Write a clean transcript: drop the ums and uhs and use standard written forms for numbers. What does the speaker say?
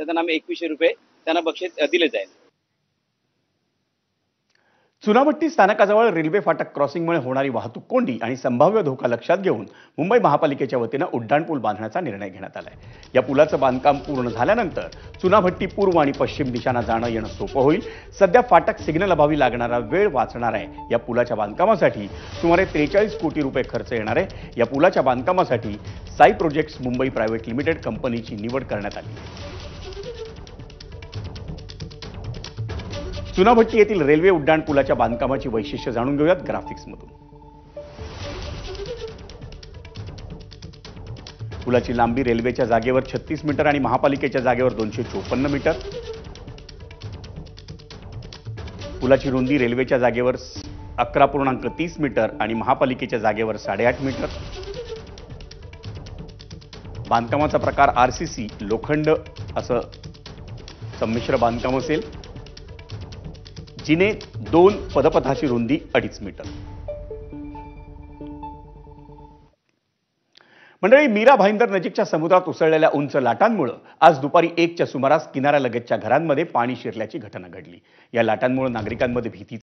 त्यांना 2100 रुपये त्यांना बक्षीस दिले जाईल. चुनाभट्टी स्थानकाजवळ रेल्वे फाटक क्रॉसिंगमुळे होणारी वाहतूक कोंडी आणि संभाव्य धोका लक्षात घेऊन मुंबई महापालिकेच्या वतीनं उड्डाणपूल बांधण्याचा निर्णय घेण्यात आलाय. या पुलाचं बांधकाम पूर्ण झाल्यानंतर चुनाभट्टी पूर्व आणि पश्चिम दिशांना जाणं येणं सोपं होईल. सध्या फाटक सिग्नल अभावी लागणारा वेळ वाचणार आहे. या पुलाच्या बांधकामासाठी सुमारे 43 कोटी रुपये खर्च येणार आहे. या पुलाच्या बांधकामासाठी Sai projects Mumbai private limited कंपनीची निवड करण्यात आली. चुनाभट्टी येथील रेल्वे उड्डाण पुलाच्या बांधकामाची वैशिष्ट्य जाणून घेऊयात ग्राफिक्समधून. पुलाची लांबी रेल्वेच्या जागेवर 36 मीटर आणि महापालिकेच्या जागेवर 254 मीटर. पुलाची रुंदी रेल्वेच्या जागेवर 11.30 मीटर आणि महापालिकेच्या जागेवर 8.5 मीटर. बांधकामाचा प्रकार आरसीसी लोखंड असं संमिश्र बांधकाम असेल. जिने 2 पदपथाची रुंदी 2.5 मीटर. मंडळी, मीरा भाईंदर नजीकच्या समुद्रात उसळलेल्या उंच लाटांमुळे आज दुपारी 1च्या सुमारास किनाऱ्यालगतच्या घरांमध्ये पाणी शिरल्याची घटना घडली. या लाटांमुळे नागरिकांमध्ये भीती